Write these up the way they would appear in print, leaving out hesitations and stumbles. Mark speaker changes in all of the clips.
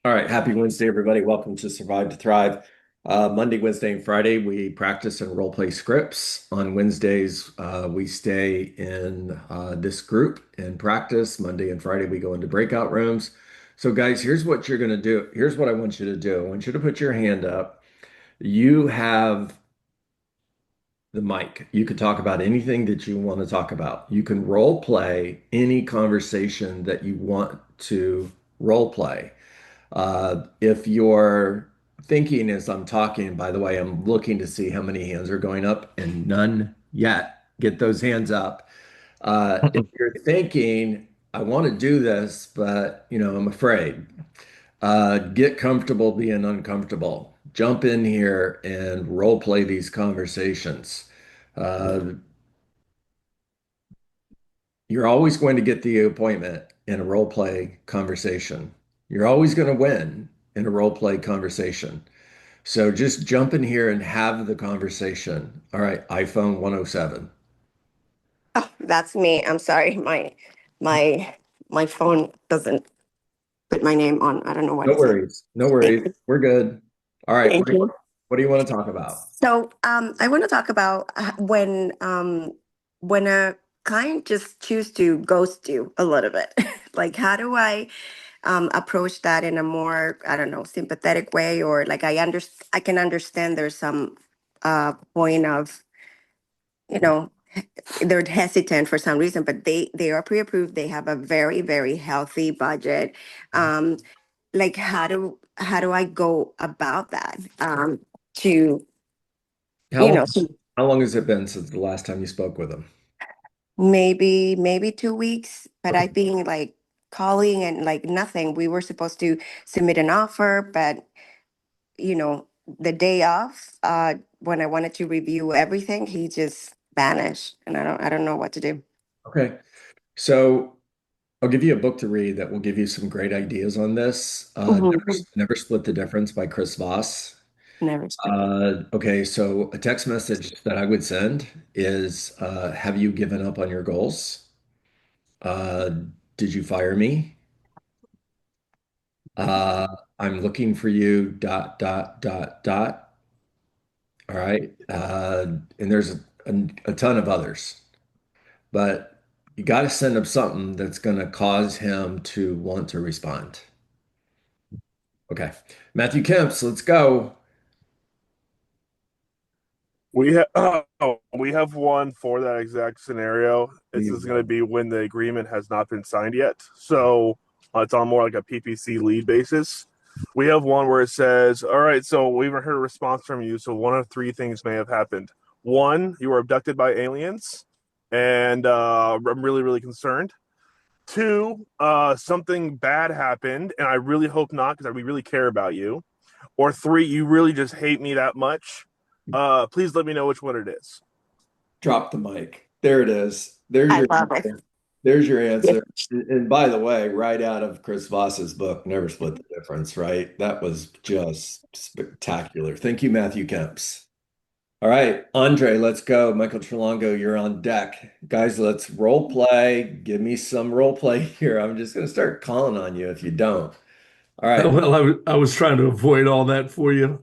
Speaker 1: All right, happy Wednesday, everybody. Welcome to Survive to Thrive. Monday, Wednesday, and Friday, we practice and role play scripts. On Wednesdays, we stay in this group and practice. Monday and Friday, we go into breakout rooms. So, guys, here's what you're going to do. Here's what I want you to do. I want you to put your hand up. You have the mic. You can talk about anything that you want to talk about. You can role play any conversation that you want to role play. If you're thinking as I'm talking, by the way, I'm looking to see how many hands are going up and none yet. Get those hands up. If you're thinking, I want to do this, but I'm afraid. Get comfortable being uncomfortable. Jump in here and role play these conversations. Uh, you're always going to get the appointment in a role play conversation. You're always going to win in a role play conversation. So just jump in here and have the conversation. All right, iPhone 107.
Speaker 2: Oh, that's me. I'm sorry. My my phone doesn't put my name on. I don't know what
Speaker 1: No
Speaker 2: it says.
Speaker 1: worries. No worries. We're good. All right,
Speaker 2: Thank you.
Speaker 1: what do you want to talk about?
Speaker 2: So, I want to talk about when a client just choose to ghost you a little bit. Like, how do I approach that in a more, I don't know, sympathetic way, or like I can understand there's some point of, you know, they're hesitant for some reason, but they are pre-approved. They have a very healthy budget. Um, like how do I go about that? To
Speaker 1: How
Speaker 2: you
Speaker 1: long,
Speaker 2: know,
Speaker 1: how long has it been since the last time you spoke with them?
Speaker 2: maybe 2 weeks, but
Speaker 1: Okay.
Speaker 2: I've been like calling and like nothing. We were supposed to submit an offer, but you know, the day off, when I wanted to review everything, he just vanished, and I don't know what to do.
Speaker 1: Okay. So I'll give you a book to read that will give you some great ideas on this.
Speaker 2: Mhm.
Speaker 1: Never Split the Difference by Chris Voss.
Speaker 2: Never spent it.
Speaker 1: Okay, so a text message that I would send is, have you given up on your goals? Uh, did you fire me? Uh, I'm looking for you, dot, dot, dot, dot. All right. And there's a ton of others, but you got to send him something that's going to cause him to want to respond. Okay. Matthew Kemps, let's go.
Speaker 3: We have one for that exact scenario. This is going to be when the agreement has not been signed yet. So it's on more like a PPC lead basis. We have one where it says, "All right, so we haven't heard a response from you. So one of three things may have happened. One, you were abducted by aliens, and I'm really concerned. Two, something bad happened, and I really hope not because we really care about you. Or three, you really just hate me that much. Please let me know which one it is."
Speaker 1: Drop the mic. There it is. There's
Speaker 2: I
Speaker 1: your
Speaker 2: love it.
Speaker 1: answer. There's your answer. And by the way, right out of Chris Voss's book, Never Split the Difference, right? That was just spectacular. Thank you, Matthew Kemps. All right, Andre, let's go. Michael Trelongo, you're on deck. Guys, let's role play. Give me some role play here. I'm just going to start calling on you if you don't. All right.
Speaker 4: Well, I was trying to avoid all that for you.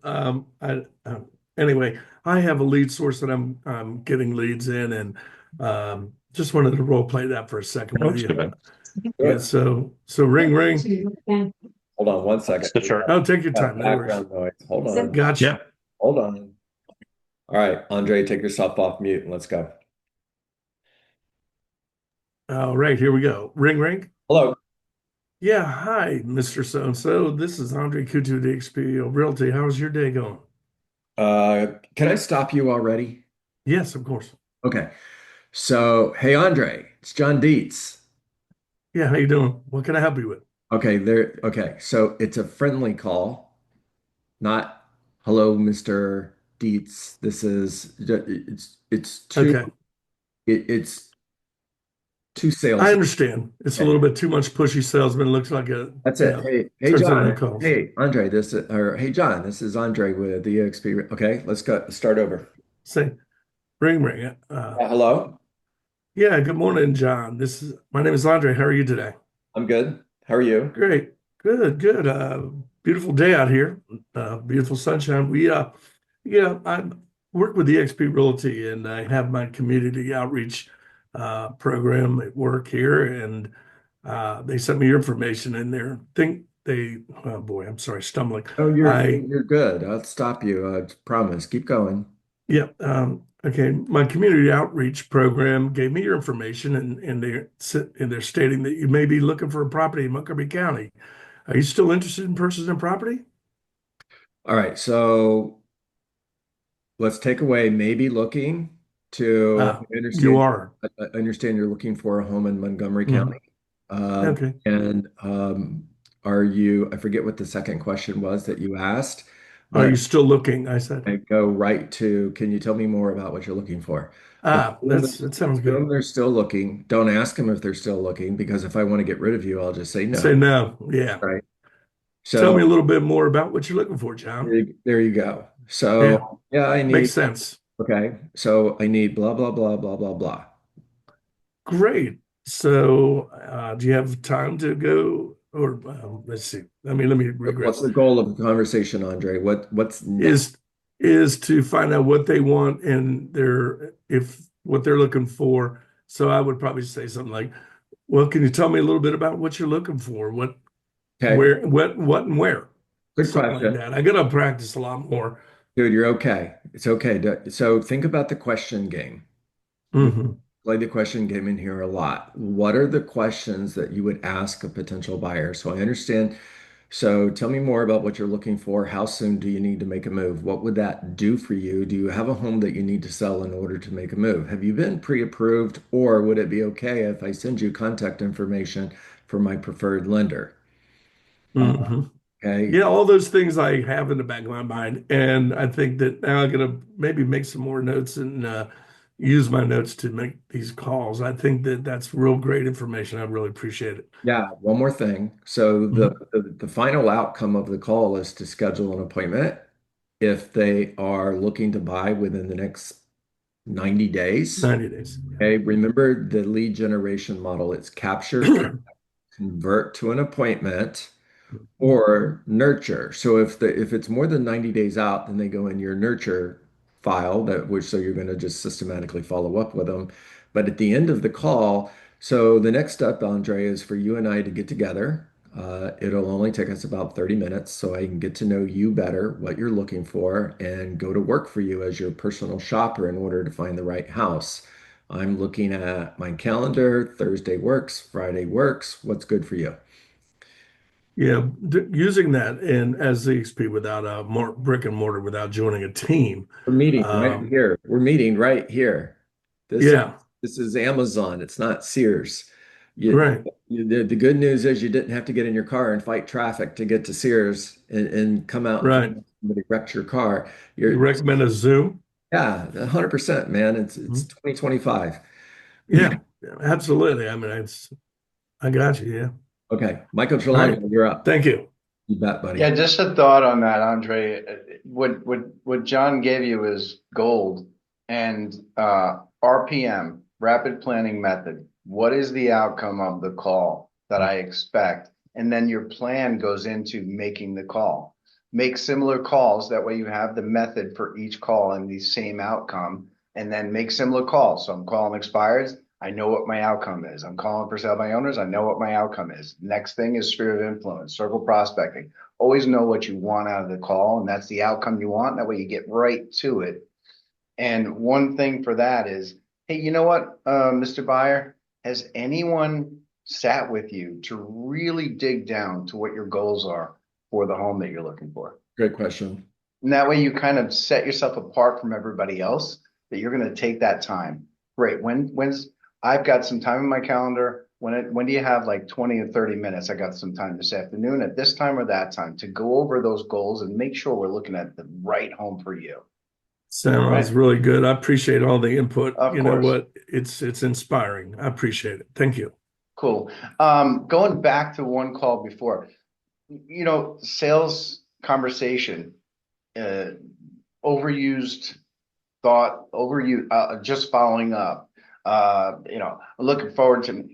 Speaker 4: Anyway, I have a lead source that I'm getting leads in, and just wanted to role play that for a second with you. Yeah.
Speaker 1: Good.
Speaker 4: So ring ring.
Speaker 1: Hold on one second.
Speaker 4: Oh, take your time. No worries.
Speaker 1: Background noise. Hold on.
Speaker 4: Gotcha.
Speaker 1: Hold on. All right, Andre, take yourself off mute and let's go.
Speaker 4: All right, here we go. Ring ring.
Speaker 1: Hello.
Speaker 4: Yeah, hi, Mr. So-and-so. This is Andre Kutu, the XP Realty. How's your day going?
Speaker 1: Can I stop you already?
Speaker 4: Yes, of course.
Speaker 1: Okay. So, hey, Andre, it's John Dietz.
Speaker 4: Yeah, how you doing? What can I help you with?
Speaker 1: Okay, there. Okay, so it's a friendly call, not hello, Mr. Dietz. This is it's too
Speaker 4: Okay.
Speaker 1: it's too
Speaker 4: I
Speaker 1: salesy.
Speaker 4: understand. It's a
Speaker 1: Okay,
Speaker 4: little bit too much pushy salesman. Looks like
Speaker 1: that's it. Hey
Speaker 4: turns into
Speaker 1: John.
Speaker 4: calls.
Speaker 1: Hey Andre. Hey John. This is Andre with the EXP. Okay, let's go. Start over.
Speaker 4: Say, ring ring.
Speaker 1: Hello.
Speaker 4: Yeah, good morning, John. My name is Andre. How are you today?
Speaker 1: I'm good. How are you?
Speaker 4: Great. Good. beautiful day out here. Beautiful sunshine. I work with eXp Realty, and I have my community outreach program at work here, and they sent me your information in there. Oh boy, I'm sorry, stumbling.
Speaker 1: Oh,
Speaker 4: I
Speaker 1: you're good. I'll stop you. I promise. Keep going.
Speaker 4: Yeah. Okay. My community outreach program gave me your information, and they're stating that you may be looking for a property in Montgomery County. Are you still interested in purchasing property?
Speaker 1: All right. So let's take away maybe looking to
Speaker 4: You are.
Speaker 1: I understand you're looking for a home in Montgomery
Speaker 4: Mhm.
Speaker 1: County. Um,
Speaker 4: Okay.
Speaker 1: and are you, I forget what the second question was that you asked,
Speaker 4: Are you
Speaker 1: but
Speaker 4: still looking? I said.
Speaker 1: I go right to, can you tell me more about what you're looking for? Assume
Speaker 4: That sounds good.
Speaker 1: assume they're still looking. Don't ask them if they're still looking, because if I want to get rid of you, I'll just say
Speaker 4: Say
Speaker 1: no.
Speaker 4: no. Yeah.
Speaker 1: Right.
Speaker 4: Tell me a
Speaker 1: So
Speaker 4: little bit more about what you're looking for, John.
Speaker 1: there you go.
Speaker 4: Yeah.
Speaker 1: So yeah, I
Speaker 4: Makes
Speaker 1: need,
Speaker 4: sense.
Speaker 1: okay. So I need blah, blah, blah, blah, blah, blah.
Speaker 4: Great. So, do you have time to go? Or let's see. Let me
Speaker 1: What's
Speaker 4: regress.
Speaker 1: the goal of the conversation, Andre? What's next?
Speaker 4: is is to find out what they want and their if what they're looking for. So I would probably say something like, "Well, can you tell me a little bit about what you're looking for?
Speaker 1: Okay,
Speaker 4: What, and where?"
Speaker 1: good
Speaker 4: Something like
Speaker 1: question.
Speaker 4: that. I gotta practice a lot more.
Speaker 1: Dude, you're okay. It's okay. So think about the question game. We
Speaker 4: Hmm.
Speaker 1: play the question game in here a lot. What are the questions that you would ask a potential buyer? So I understand. So tell me more about what you're looking for. How soon do you need to make a move? What would that do for you? Do you have a home that you need to sell in order to make a move? Have you been pre-approved, or would it be okay if I send you contact information for my preferred lender?
Speaker 4: Hmm.
Speaker 1: Okay.
Speaker 4: Yeah, all those things I have in the back of my mind, and I think that now I'm gonna maybe make some more notes and use my notes to make these calls. I think that that's real great information. I really appreciate it.
Speaker 1: Yeah, one more thing. So
Speaker 4: Mhm.
Speaker 1: the final outcome of the call is to schedule an appointment if they are looking to buy within the next 90 days.
Speaker 4: 90 days.
Speaker 1: Okay, remember the lead generation model. It's capture, convert to an appointment, or nurture. So if it's more than 90 days out, then they go in your nurture file, that which so you're going to just systematically follow up with them. But at the end of the call, so the next step, Andre, is for you and I to get together. It'll only take us about 30 minutes so I can get to know you better, what you're looking for, and go to work for you as your personal shopper in order to find the right house. I'm looking at my calendar. Thursday works, Friday works. What's good for you?
Speaker 4: Yeah, using that and as EXP without a more brick and mortar, without joining a team.
Speaker 1: We're meeting right
Speaker 4: Um,
Speaker 1: here. We're meeting right here. This is
Speaker 4: yeah,
Speaker 1: this is Amazon. It's not Sears.
Speaker 4: right,
Speaker 1: The good news is you didn't have to get in your car and fight traffic to get to Sears and come out and
Speaker 4: right.
Speaker 1: find out somebody wrecked your car.
Speaker 4: You recommend a Zoom?
Speaker 1: Yeah, 100%, man. It's
Speaker 4: Mhm.
Speaker 1: 2025.
Speaker 4: Yeah, absolutely. I got you. Yeah.
Speaker 1: Okay, Michael
Speaker 4: All right.
Speaker 1: Trelongo, you're up.
Speaker 4: Thank you.
Speaker 1: You bet, buddy.
Speaker 5: Yeah, just a thought on that, Andre. What John gave you is gold and RPM, rapid planning method. What is the outcome of the call that I expect? And then your plan goes into making the call. Make similar calls. That way you have the method for each call and the same outcome. And then make similar calls. So I'm calling expires. I know what my outcome is. I'm calling for sale by owners. I know what my outcome is. Next thing is sphere of influence, circle prospecting. Always know what you want out of the call, and that's the outcome you want. That way you get right to it. And one thing for that is, hey, you know what, Mr. Buyer, has anyone sat with you to really dig down to what your goals are for the home that you're looking for?
Speaker 1: Great question.
Speaker 5: And that way you kind of set yourself apart from everybody else that you're going to take that time. Great. When's I've got some time in my calendar. When do you have like 20 or 30 minutes? I got some time this afternoon at this time or that time to go over those goals and make sure we're looking at the right home for you.
Speaker 4: Sounds
Speaker 5: Right.
Speaker 4: really good. I appreciate all the input.
Speaker 5: Of
Speaker 4: You know
Speaker 5: course.
Speaker 4: what? It's inspiring. I appreciate it. Thank you.
Speaker 5: Cool. Going back to one call before, sales conversation, uh, overused thought, overused, just following up, looking forward to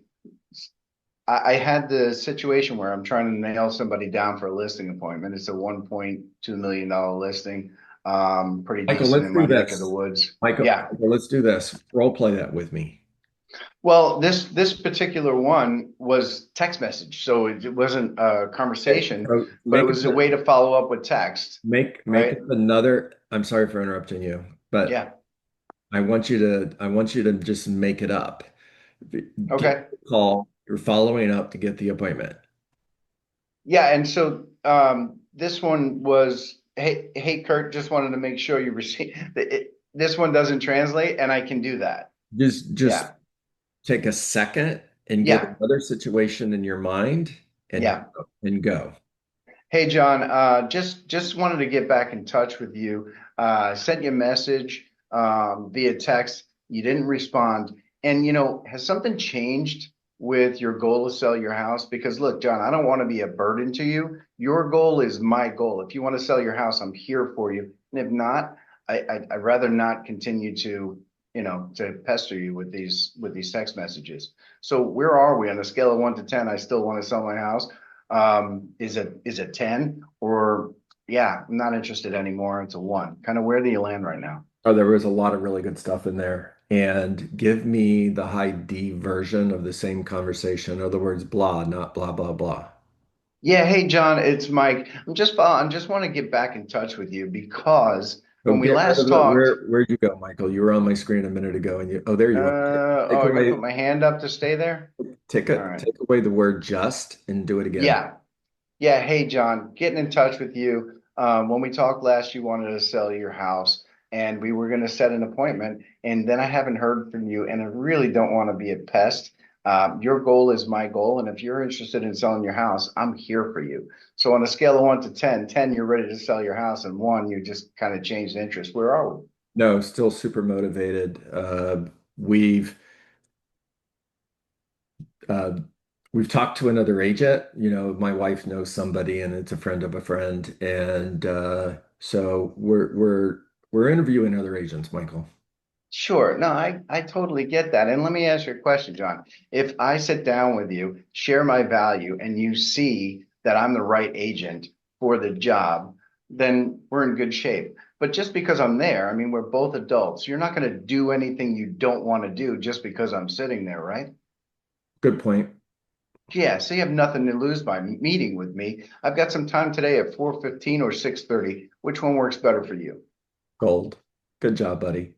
Speaker 5: I had the situation where I'm trying to nail somebody down for a listing appointment. It's a $1.2 million listing. Pretty
Speaker 1: Michael,
Speaker 5: decent
Speaker 1: let's
Speaker 5: in
Speaker 1: do
Speaker 5: my neck of the
Speaker 1: this.
Speaker 5: woods.
Speaker 1: Michael,
Speaker 5: Yeah.
Speaker 1: let's do this. Role play that with me.
Speaker 5: Well, this particular one was text message, so it wasn't a
Speaker 1: Okay,
Speaker 5: conversation,
Speaker 1: so
Speaker 5: but it
Speaker 1: make
Speaker 5: was a way to follow up with text,
Speaker 1: make up
Speaker 5: right?
Speaker 1: another. I'm sorry for interrupting you, but
Speaker 5: Yeah.
Speaker 1: I want you to just make it up. Give
Speaker 5: Okay.
Speaker 1: a call. You're following up to get the appointment.
Speaker 5: Yeah, and so this one was, hey Kurt, just wanted to make sure you receive this one doesn't translate, and I can do that.
Speaker 1: Just
Speaker 5: Yeah.
Speaker 1: take a second and get
Speaker 5: Yeah.
Speaker 1: another situation in your mind
Speaker 5: Yeah.
Speaker 1: and go.
Speaker 5: Hey John, just wanted to get back in touch with you. Sent you a message via text. You didn't respond. And has something changed with your goal to sell your house? Because look, John, I don't want to be a burden to you. Your goal is my goal. If you want to sell your house, I'm here for you. And if not, I'd rather not continue to pester you with these text messages. So where are we on a scale of 1 to 10? I still want to sell my house. Is it 10 or yeah, I'm not interested anymore. It's a 1. Kind of where do you land right now?
Speaker 1: Oh, there was a lot of really good stuff in there. And give me the high D version of the same conversation. In other words, blah, not blah, blah, blah.
Speaker 5: Yeah, hey John, it's Mike. I just want to get back in touch with you because
Speaker 1: So
Speaker 5: when we
Speaker 1: get rid
Speaker 5: last
Speaker 1: of it.
Speaker 5: talked,
Speaker 1: Where'd you go, Michael? You were on my screen a minute ago and oh, there you are. Take
Speaker 5: I gotta
Speaker 1: away,
Speaker 5: put my hand up to stay there. All right.
Speaker 1: take away the word just and do it again.
Speaker 5: Yeah. Yeah, hey John, getting in touch with you. When we talked last, you wanted to sell your house, and we were going to set an appointment, and then I haven't heard from you, and I really don't want to be a pest. Your goal is my goal, and if you're interested in selling your house, I'm here for you. So on a scale of 1 to 10, 10, you're ready to sell your house, and 1, you just kind of changed interest. Where are we?
Speaker 1: No, still super motivated. We've uh, we've talked to another agent. My wife knows somebody, and it's a friend of a friend, and so we're interviewing other agents, Michael.
Speaker 5: Sure. No, I totally get that. And let me ask you a question, John. If I sit down with you, share my value, and you see that I'm the right agent for the job, then we're in good shape. But just because I'm there, I mean, we're both adults. You're not going to do anything you don't want to do just because I'm sitting there, right?
Speaker 1: Good point.
Speaker 5: Yeah, so you have nothing to lose by meeting with me. I've got some time today at 4:15 or 6:30. Which one works better for you?
Speaker 1: Gold. Good job, buddy.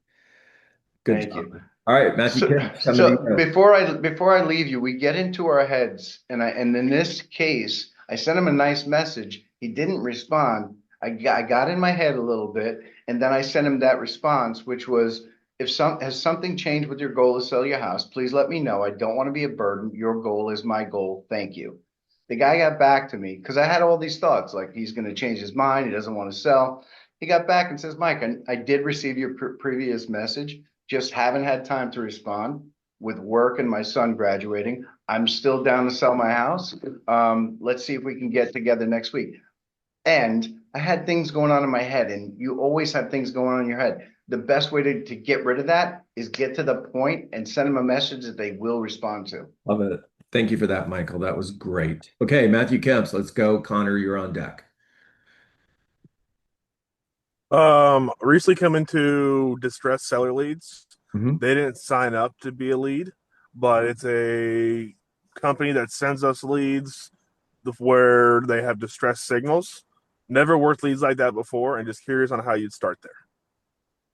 Speaker 1: Good
Speaker 5: Thank
Speaker 1: job.
Speaker 5: you.
Speaker 1: All right, Matthew
Speaker 5: So,
Speaker 1: Kim, coming to
Speaker 5: so
Speaker 1: you.
Speaker 5: before I leave you, we get into our heads, and in this case, I sent him a nice message. He didn't respond. I got in my head a little bit, and then I sent him that response, which was, if has something changed with your goal to sell your house, please let me know. I don't want to be a burden. Your goal is my goal. Thank you. The guy got back to me because I had all these thoughts, like he's going to change his mind. He doesn't want to sell. He got back and says, Mike, I did receive your previous message. Just haven't had time to respond with work and my son graduating. I'm still down to sell my house. Let's see if we can get together next week. And I had things going on in my head, and you always have things going on in your head. The best way to get rid of that is get to the point and send them a message that they will respond to.
Speaker 1: Love it. Thank you for that, Michael. That was great. Okay, Matthew Kemps, let's go. Connor, you're on deck.
Speaker 3: Recently come into distressed seller leads.
Speaker 1: Mhm.
Speaker 3: They didn't sign up to be a lead, but it's a company that sends us leads where they have distress signals. Never worked leads like that before, and just curious on how you'd start there.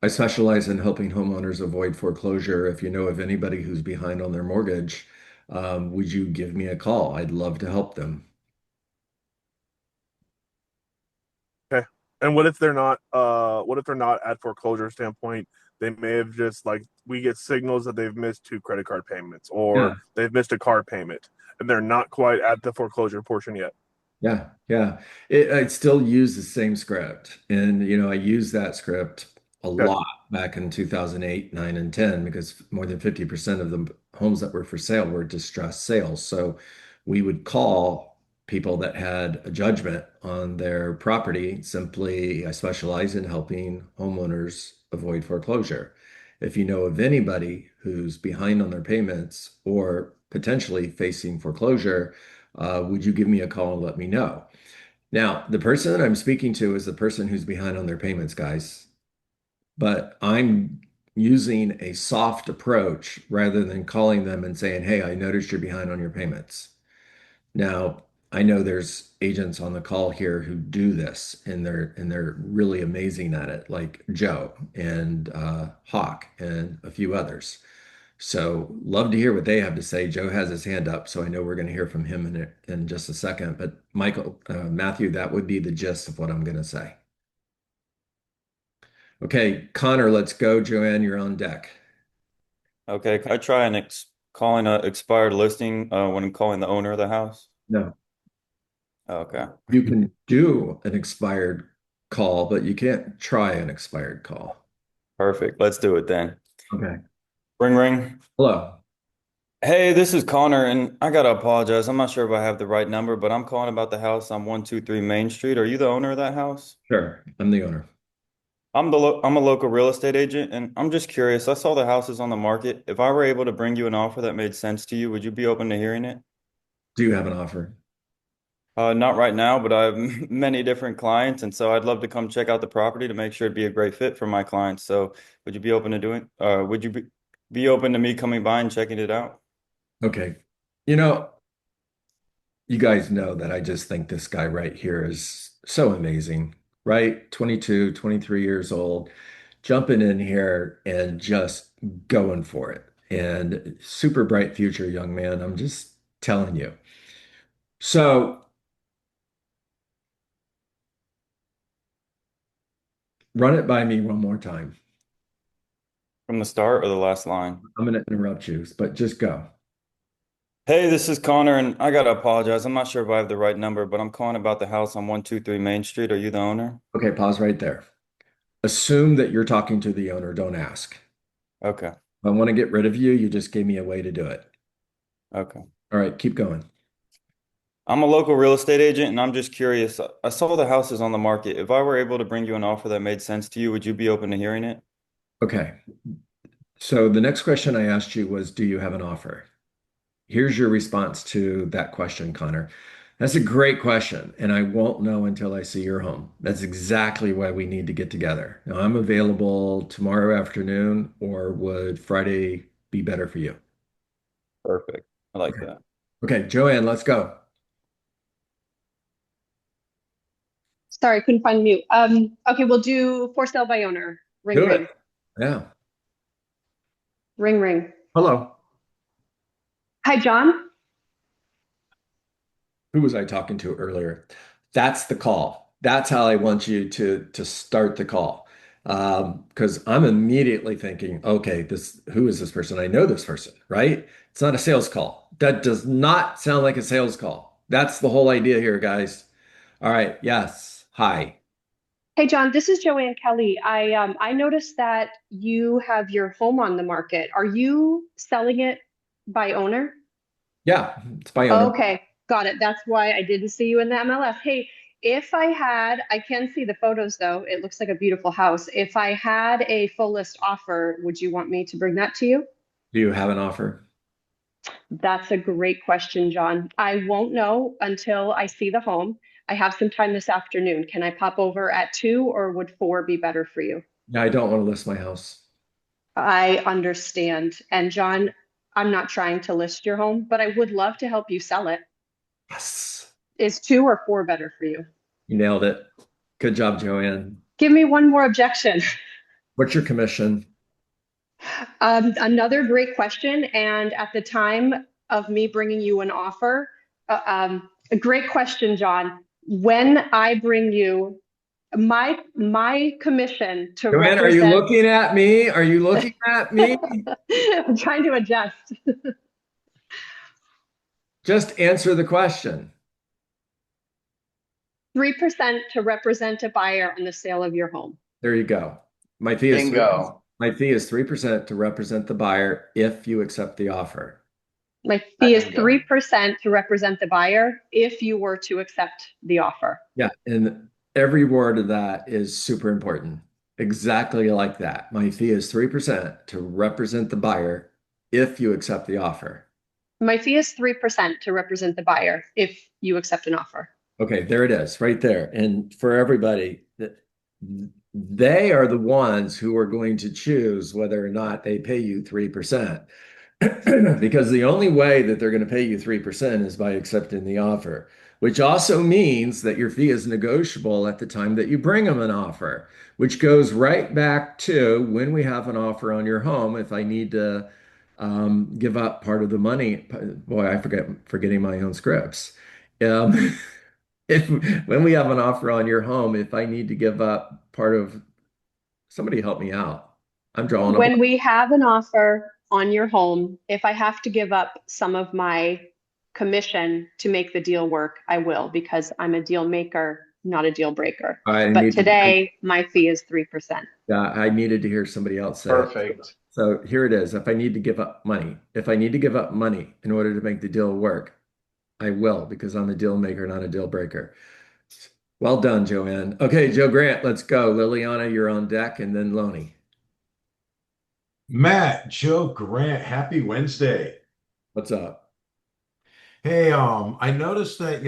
Speaker 1: I specialize in helping homeowners avoid foreclosure. If you know of anybody who's behind on their mortgage, would you give me a call? I'd love to help them.
Speaker 3: Okay. And what if they're not at foreclosure standpoint? They may have just like we get signals that they've missed 2 credit card payments or
Speaker 1: Yeah.
Speaker 3: they've missed a car payment and they're not quite at the foreclosure portion yet.
Speaker 1: Yeah, yeah. I'd still use the same script. And, I used that script a
Speaker 3: Okay.
Speaker 1: lot back in 2008, 9, and 10 because more than 50% of the homes that were for sale were distressed sales. So we would call people that had a judgment on their property. Simply, I specialize in helping homeowners avoid foreclosure. If you know of anybody who's behind on their payments or potentially facing foreclosure. Would you give me a call and let me know? Now, the person that I'm speaking to is the person who's behind on their payments, guys. But I'm using a soft approach rather than calling them and saying, "Hey, I noticed you're behind on your payments." Now, I know there's agents on the call here who do this and they're really amazing at it, like Joe and Hawk and a few others. So love to hear what they have to say. Joe has his hand up, so I know we're going to hear from him in just a second. But Matthew, that would be the gist of what I'm going to say. Okay, Connor, let's go. Joanne, you're on deck.
Speaker 6: Okay, can I try and calling a expired listing when I'm calling the owner of the house?
Speaker 1: No,
Speaker 6: Okay,
Speaker 1: you can do an expired call, but you can't try an expired call.
Speaker 6: perfect. Let's do it then.
Speaker 1: Okay.
Speaker 6: Ring ring.
Speaker 1: Hello.
Speaker 6: Hey, this is Connor, and I gotta apologize. I'm not sure if I have the right number, but I'm calling about the house on 123 Main Street. Are you the owner of that house?
Speaker 1: Sure, I'm the owner.
Speaker 6: I'm a local real estate agent, and I'm just curious. I saw the houses on the market. If I were able to bring you an offer that made sense to you, would you be open to hearing it?
Speaker 1: Do you have an offer?
Speaker 6: Not right now, but I have many different clients, and so I'd love to come check out the property to make sure it'd be a great fit for my clients. So, would you be open to doing? Would you be open to me coming by and checking it out?
Speaker 1: Okay. You know, you guys know that I just think this guy right here is so amazing, right? 22, 23 years old, jumping in here and just going for it. And super bright future, young man. I'm just telling you. So run it by me one more time.
Speaker 6: From the start or the last line?
Speaker 1: I'm going to interrupt you, but just go.
Speaker 6: Hey, this is Connor, and I gotta apologize. I'm not sure if I have the right number, but I'm calling about the house on 123 Main Street. Are you the owner?
Speaker 1: Okay, pause right there. Assume that you're talking to the owner. Don't ask.
Speaker 6: Okay,
Speaker 1: If I want to get rid of you, you just gave me a way to do it.
Speaker 6: okay.
Speaker 1: All right, keep going.
Speaker 6: I'm a local real estate agent, and I'm just curious. I saw the houses on the market. If I were able to bring you an offer that made sense to you, would you be open to hearing it?
Speaker 1: Okay. So the next question I asked you was, do you have an offer? Here's your response to that question, Connor. That's a great question, and I won't know until I see your home. That's exactly why we need to get together. Now, I'm available tomorrow afternoon, or would Friday be better for you?
Speaker 6: Perfect. I like
Speaker 1: Okay.
Speaker 6: that.
Speaker 1: Okay, Joanne, let's go.
Speaker 7: Sorry, couldn't find mute. Okay, we'll do for sale by owner. Ring
Speaker 1: Do
Speaker 7: ring.
Speaker 1: it. Yeah.
Speaker 7: Ring ring.
Speaker 1: Hello.
Speaker 7: Hi, John.
Speaker 1: Who was I talking to earlier? That's the call. That's how I want you to start the call. Because I'm immediately thinking, okay, this who is this person? I know this person, right? It's not a sales call. That does not sound like a sales call. That's the whole idea here, guys. All right, yes. Hi.
Speaker 7: Hey, John. This is Joanne Kelly. I noticed that you have your home on the market. Are you selling it by owner?
Speaker 1: Yeah, it's by owner.
Speaker 7: Okay, got it. That's why I didn't see you in the MLS. Hey, if I had, I can see the photos though. It looks like a beautiful house. If I had a full list offer, would you want me to bring that to you?
Speaker 1: Do you have an offer?
Speaker 7: That's a great question, John. I won't know until I see the home. I have some time this afternoon. Can I pop over at 2 or would 4 be better for you?
Speaker 1: Yeah, I don't want to list my house.
Speaker 7: I understand. And John, I'm not trying to list your home, but I would love to help you sell it.
Speaker 1: Yes.
Speaker 7: Is 2 or 4 better for you?
Speaker 1: You nailed it. Good job, Joanne.
Speaker 7: Give me one more objection.
Speaker 1: What's your commission?
Speaker 7: Another great question. And at the time of me bringing you an offer, a great question, John. When I bring you my commission to
Speaker 1: Joanne, are you
Speaker 7: represent,
Speaker 1: looking at me? Are you looking at me?
Speaker 7: I'm trying to adjust.
Speaker 1: Just answer the question.
Speaker 7: 3% to represent a buyer on the sale of your home.
Speaker 1: There you go. My fee is
Speaker 5: Bingo.
Speaker 1: my fee is 3% to represent the buyer if you accept the offer.
Speaker 7: My fee is
Speaker 5: Bingo.
Speaker 7: 3% to represent the buyer if you were to accept the offer.
Speaker 1: Yeah, and every word of that is super important. Exactly like that. My fee is 3% to represent the buyer if you accept the offer.
Speaker 7: My fee is 3% to represent the buyer if you accept an offer.
Speaker 1: Okay, there it is, right there. And for everybody, they are the ones who are going to choose whether or not they pay you 3%. Because the only way that they're going to pay you 3% is by accepting the offer, which also means that your fee is negotiable at the time that you bring them an offer, which goes right back to when we have an offer on your home. If I need to give up part of the money, boy, forgetting my own scripts. Um, if when we have an offer on your home, if I need to give up part of, somebody help me out. I'm drawing a blank.
Speaker 7: When we have an offer on your home, if I have to give up some of my commission to make the deal work, I will, because I'm a deal maker, not a deal breaker. But today, my fee is 3%.
Speaker 1: Yeah, I needed to hear somebody else say it.
Speaker 5: Perfect.
Speaker 1: So here it is. If I need to give up money in order to make the deal work, I will, because I'm a deal maker, not a deal breaker. Well done, Joanne. Okay, Joe Grant, let's go. Liliana, you're on deck, and then Lonnie.
Speaker 8: Matt, Joe Grant, happy Wednesday.
Speaker 1: What's up?
Speaker 8: Hey, I noticed that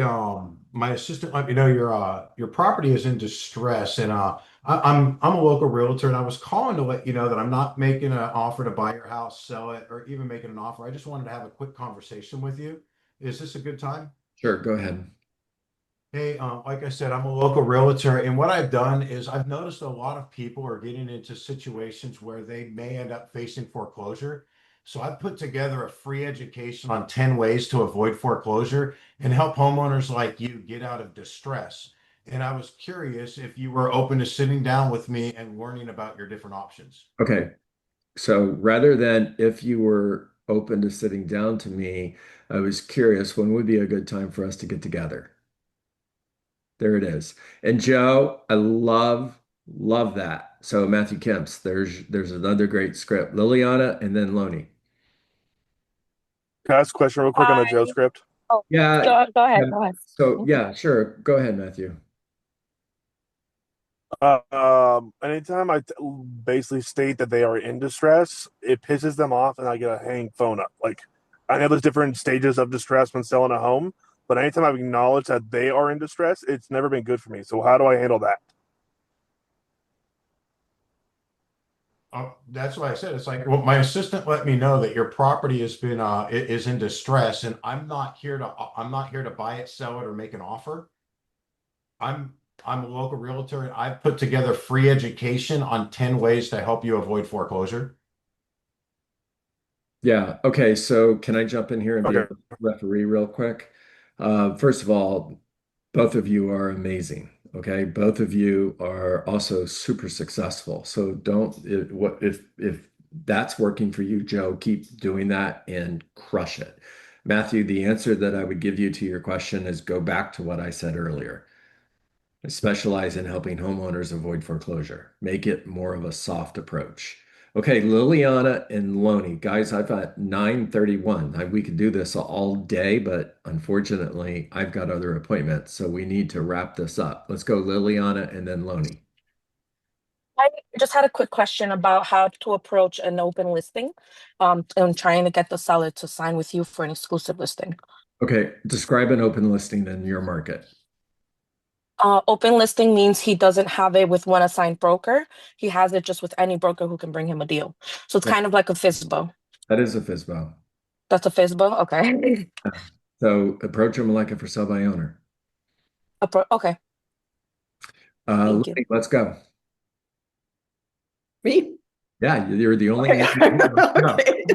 Speaker 8: my assistant let me know your property is in distress, and I'm a local realtor, and I was calling to let you know that I'm not making an offer to buy your house, sell it, or even making an offer. I just wanted to have a quick conversation with you. Is this a good time?
Speaker 1: Sure, go ahead.
Speaker 8: Hey, like I said, I'm a local realtor, and what I've done is I've noticed a lot of people are getting into situations where they may end up facing foreclosure. So I've put together a free education on 10 ways to avoid foreclosure and help homeowners like you get out of distress. And I was curious if you were open to sitting down with me and learning about your different options.
Speaker 1: Okay, so rather than if you were open to sitting down to me, I was curious when would be a good time for us to get together. There it is. And Joe, I love that. So Matthew Kemp's, there's another great script. Liliana and then Lonnie.
Speaker 3: Can I ask a question real quick on the Joe
Speaker 9: Hi.
Speaker 3: script?
Speaker 9: Oh,
Speaker 1: Yeah.
Speaker 9: go ahead.
Speaker 1: Yeah.
Speaker 9: Go ahead.
Speaker 1: So yeah, sure. Go ahead, Matthew.
Speaker 3: Anytime basically state that they are in distress, it pisses them off, and I get a hang phone up. Like, I know there's different stages of distress when selling a home, but anytime I've acknowledged that they are in distress, it's never been good for me. So how do I handle that?
Speaker 8: That's why I said it's like, well, my assistant let me know that your property has been is in distress, and I'm not here to buy it, sell it, or make an offer. I'm I'm a local realtor, and I've put together free education on 10 ways to help you avoid foreclosure.
Speaker 1: Yeah. Okay. So can I jump in here and be a
Speaker 3: Okay.
Speaker 1: referee real quick? First of all, both of you are amazing. Okay. Both of you are also super successful. So don't, if that's working for you, Joe, keep doing that and crush it. Matthew, the answer that I would give you to your question is go back to what I said earlier. I specialize in helping homeowners avoid foreclosure. Make it more of a soft approach. Okay, Liliana and Lonnie, guys, I've got 9:31. We could do this all day, but unfortunately, I've got other appointments, so we need to wrap this up. Let's go, Liliana and then Lonnie.
Speaker 9: I just had a quick question about how to approach an open listing, and trying to get the seller to sign with you for an exclusive listing.
Speaker 1: Okay, describe an open listing in your market.
Speaker 9: Open listing means he doesn't have it with one assigned broker. He has it just with any broker who can bring him a deal. So it's
Speaker 1: Yeah,
Speaker 9: kind of like a FISBO.
Speaker 1: that is a FISBO.
Speaker 9: That's a FISBO? Okay.
Speaker 1: So approach them like a for sale by owner.
Speaker 9: Okay, thank you.
Speaker 1: Lonnie, let's go.
Speaker 10: Me?
Speaker 1: Yeah, you're the only
Speaker 10: Okay.
Speaker 1: answer. Let's go.
Speaker 10: Okay.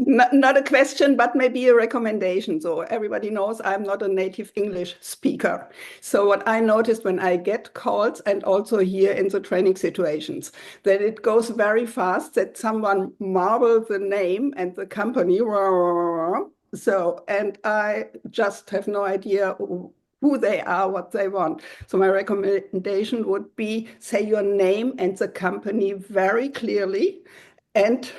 Speaker 10: Not a question, but maybe a recommendation. So everybody knows I'm not a native English speaker. So what I noticed when I get calls and also here in the training situations, that it goes very fast, that someone marbles the name and the company. So, and I just have no idea who they are, what they want. So my recommendation would be say your name and the company very clearly and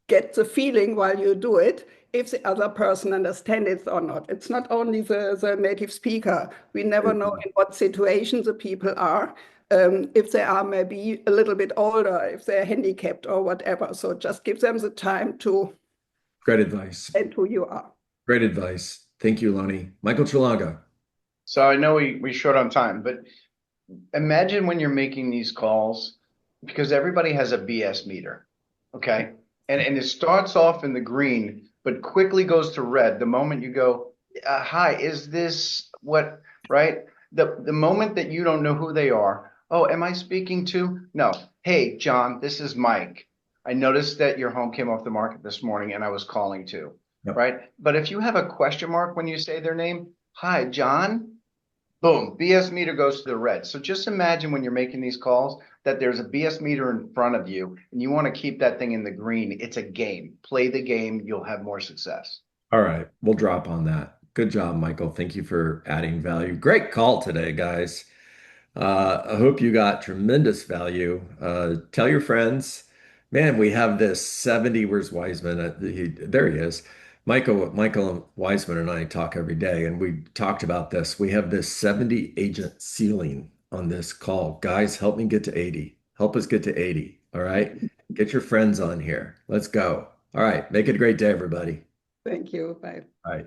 Speaker 10: get the feeling while you do it if the other person understands it or not. It's not only the native speaker. We never know in what situation the people are. If they are maybe a little bit older, if they're handicapped or whatever. So just give them the time to
Speaker 1: Great advice.
Speaker 10: and who you are.
Speaker 1: Great advice. Thank you, Lonnie. Michael Chilanga.
Speaker 5: So I know we short on time, but imagine when you're making these calls, because everybody has a BS meter, okay? And it starts off in the green, but quickly goes to red the moment you go, hi, is this what, right? The moment that you don't know who they are, oh, am I speaking to? No. Hey, John, this is Mike. I noticed that your home came off the market this morning and I was calling too,
Speaker 1: Yep.
Speaker 5: right? But if you have a question mark when you say their name, hi, John, boom, BS meter goes to the red. So just imagine when you're making these calls that there's a BS meter in front of you and you want to keep that thing in the green. It's a game. Play the game. You'll have more success.
Speaker 1: All right, we'll drop on that. Good job, Michael. Thank you for adding value. Great call today, guys. I hope you got tremendous value. Tell your friends. Man, we have this 70. Where's Wiseman? There he is. Michael Wiseman and I talk every day, and we talked about this. We have this 70 agent ceiling on this call. Guys, help me get to 80. Help us get to 80. All right. Get your friends on here. Let's go. All right. Make it a great day, everybody.
Speaker 10: Thank you. Bye.
Speaker 1: All right.